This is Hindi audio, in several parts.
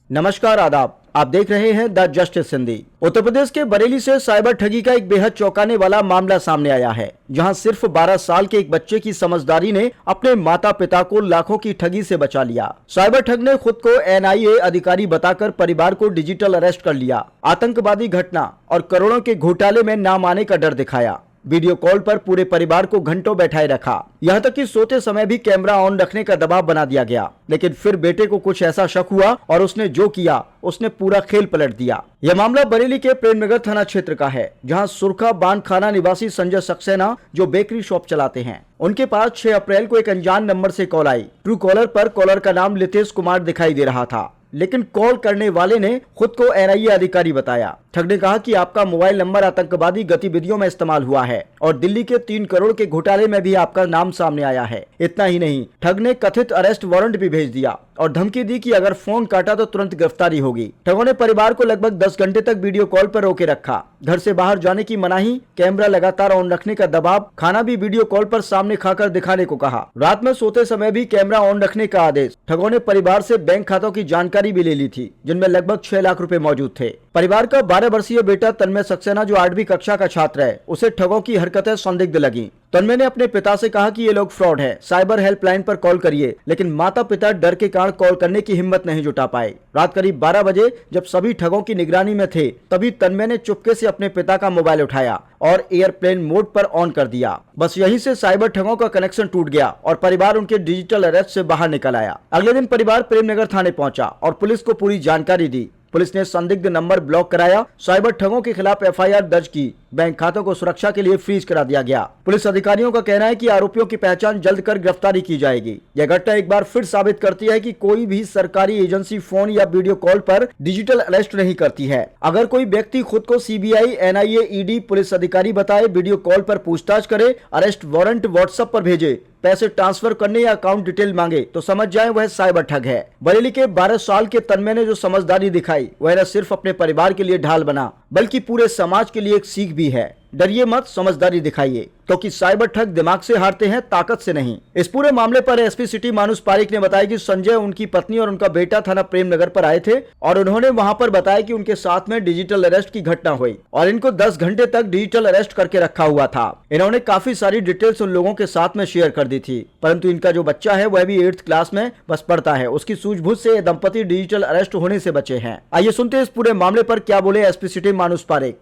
नमस्कार, आदाब। आप देख रहे हैं द जस्टिस हिंदी। उत्तर प्रदेश के बरेली से साइबर ठगी का एक बेहद चौंकाने वाला मामला सामने आया है, जहां सिर्फ 12 साल के एक बच्चे की समझदारी ने अपने माता पिता को लाखों की ठगी से बचा लिया। साइबर ठग ने खुद को NIA अधिकारी बताकर परिवार को डिजिटल अरेस्ट कर लिया, आतंकवादी घटना और करोड़ों के घोटाले में नाम आने का डर दिखाया। वीडियो कॉल पर पूरे परिवार को घंटों बैठाए रखा, यहाँ तक कि सोते समय भी कैमरा ऑन रखने का दबाव बना दिया गया। लेकिन फिर बेटे को कुछ ऐसा शक हुआ और उसने जो किया उसने पूरा खेल पलट दिया। यह मामला बरेली के प्रेमनगर थाना क्षेत्र का है, जहां सुरखा बांध खाना निवासी संजय सक्सेना, जो बेकरी शॉप चलाते हैं, उनके पास 6 अप्रैल को एक अनजान नंबर से कॉल आई। ट्रू कॉलर पर कॉलर का नाम लितेश कुमार दिखाई दे रहा था, लेकिन कॉल करने वाले ने खुद को NIA अधिकारी बताया। ठग ने कहा कि आपका मोबाइल नंबर आतंकवादी गतिविधियों में इस्तेमाल हुआ है और दिल्ली के 3 करोड़ के घोटाले में भी आपका नाम सामने आया है। इतना ही नहीं, ठग ने कथित अरेस्ट वारंट भी भेज दिया और धमकी दी कि अगर फोन काटा तो तुरंत गिरफ्तारी होगी। ठगों ने परिवार को लगभग 10 घंटे तक वीडियो कॉल पर रोके रखा। घर से बाहर जाने की मनाही, कैमरा लगातार ऑन रखने का दबाव, खाना भी वीडियो कॉल पर सामने खाकर दिखाने को कहा, रात में सोते समय भी कैमरा ऑन रखने का आदेश। ठगों ने परिवार से बैंक खातों की जानकारी भी ले ली थी, जिनमें लगभग 6 लाख रुपए मौजूद थे। परिवार का 12 वर्षीय बेटा तन्मय सक्सेना, जो 8वीं कक्षा का छात्र है, उसे ठगों की हरकतें संदिग्ध लगी। तन्मय ने अपने पिता से कहा कि ये लोग फ्रॉड है, साइबर हेल्पलाइन पर कॉल करिए, लेकिन माता पिता डर के कारण कॉल करने की हिम्मत नहीं जुटा पाए। रात करीब 12 बजे जब सभी ठगों की निगरानी में थे, तभी तन्मय ने चुपके से अपने पिता का मोबाइल उठाया और एयरप्लेन मोड पर ऑन कर दिया। बस यहीं से साइबर ठगों का कनेक्शन टूट गया और परिवार उनके डिजिटल अरेस्ट से बाहर निकल आया। अगले दिन परिवार प्रेमनगर थाने पहुंचा और पुलिस को पूरी जानकारी दी। पुलिस ने संदिग्ध नंबर ब्लॉक कराया, साइबर ठगों के खिलाफ FIR दर्ज की, बैंक खातों को सुरक्षा के लिए फ्रीज करा दिया गया। पुलिस अधिकारियों का कहना है कि आरोपियों की पहचान जल्द कर गिरफ्तारी की जाएगी। यह घटना एक बार फिर साबित करती है कि कोई भी सरकारी एजेंसी फोन या वीडियो कॉल पर डिजिटल अरेस्ट नहीं करती है। अगर कोई व्यक्ति खुद को CBI, NIA, ED पुलिस अधिकारी बताए, वीडियो कॉल पर पूछताछ करे, अरेस्ट वारंट व्हाट्सएप पर भेजे, पैसे ट्रांसफर करने या अकाउंट डिटेल मांगे, तो समझ जाएं वह साइबर ठग है। बरेली के 12 साल के तन्मय ने जो समझदारी दिखाई, वह न सिर्फ अपने परिवार के लिए ढाल बना, बल्कि पूरे समाज के लिए एक सीख भी है। डरिए मत, समझदारी दिखाइए, क्योंकि साइबर ठग दिमाग से हारते हैं, ताकत से नहीं। इस पूरे मामले पर SP सिटी मानुष पारिक ने बताया कि संजय, उनकी पत्नी और उनका बेटा थाना प्रेमनगर पर आए थे और उन्होंने वहां पर बताया कि उनके साथ में डिजिटल अरेस्ट की घटना हुई और इनको 10 घंटे तक डिजिटल अरेस्ट करके रखा हुआ था। इन्होंने काफी सारी डिटेल्स उन लोगों के साथ में शेयर कर दी थी, परंतु इनका जो बच्चा है वह भी 8th क्लास में बस पढ़ता है। उसकी सूझबूझ से ये दंपति डिजिटल अरेस्ट होने से बचे हैं। आइए सुनते हैं इस पूरे मामले पर क्या बोले SP सिटी मानुष पारिक।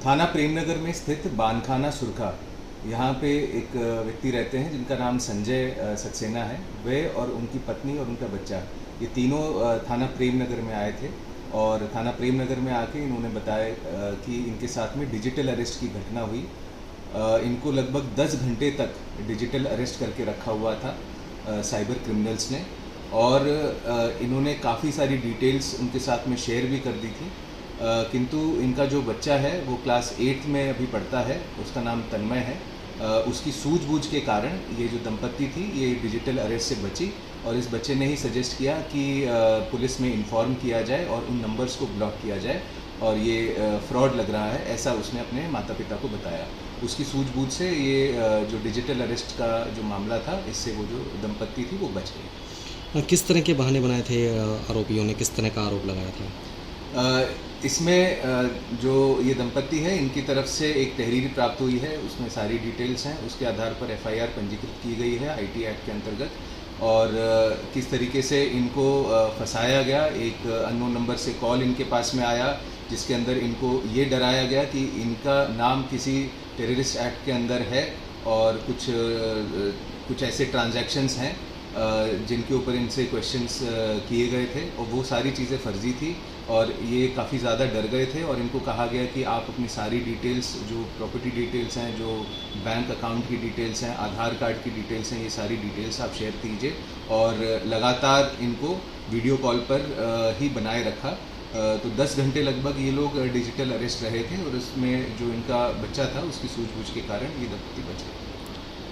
थाना प्रेमनगर में स्थित बांधखाना सुरखा, यहाँ पे एक व्यक्ति रहते हैं जिनका नाम संजय सक्सेना है। वे और उनकी पत्नी और उनका बच्चा, ये तीनों थाना प्रेमनगर में आए थे और थाना प्रेमनगर में आके इन्होंने बताया कि इनके साथ में डिजिटल अरेस्ट की घटना हुई। इनको लगभग 10 घंटे तक डिजिटल अरेस्ट करके रखा हुआ था साइबर क्रिमिनल्स ने, और इन्होंने काफ़ी सारी डिटेल्स उनके साथ में शेयर भी कर दी थी। किंतु इनका जो बच्चा है वो क्लास 8 में अभी पढ़ता है, उसका नाम तन्मय है। उसकी सूझबूझ के कारण ये जो दंपत्ति थी ये डिजिटल अरेस्ट से बची और इस बच्चे ने ही सजेस्ट किया कि पुलिस में इन्फॉर्म किया जाए और उन नंबर्स को ब्लॉक किया जाए और ये फ्रॉड लग रहा है, ऐसा उसने अपने माता पिता को बताया। उसकी सूझबूझ से ये जो डिजिटल अरेस्ट का जो मामला था, इससे वो जो दंपत्ति थी वो बच गई। किस तरह के बहाने बनाए थे आरोपियों ने, किस तरह का आरोप लगाया था? इसमें जो ये दंपत्ति है, इनकी तरफ से एक तहरीर प्राप्त हुई है, उसमें सारी डिटेल्स हैं। उसके आधार पर FIR पंजीकृत की गई है IT एक्ट के अंतर्गत। और किस तरीके से इनको फंसाया गया, एक अननोन नंबर से कॉल इनके पास में आया जिसके अंदर इनको ये डराया गया कि इनका नाम किसी टेररिस्ट एक्ट के अंदर है और कुछ ऐसे ट्रांजैक्शंस हैं जिनके ऊपर इनसे क्वेश्चंस किए गए थे और वो सारी चीज़ें फर्जी थी और ये काफ़ी ज़्यादा डर गए थे। और इनको कहा गया कि आप अपनी सारी डिटेल्स, जो प्रॉपर्टी डिटेल्स हैं, जो बैंक अकाउंट की डिटेल्स हैं, आधार कार्ड की डिटेल्स हैं, ये सारी डिटेल्स आप शेयर कीजिए। और लगातार इनको वीडियो कॉल पर ही बनाए रखा। तो 10 घंटे लगभग ये लोग डिजिटल अरेस्ट रहे थे और उसमें जो इनका बच्चा था उसकी सूझबूझ के कारण ये दंपत्ति बच गए।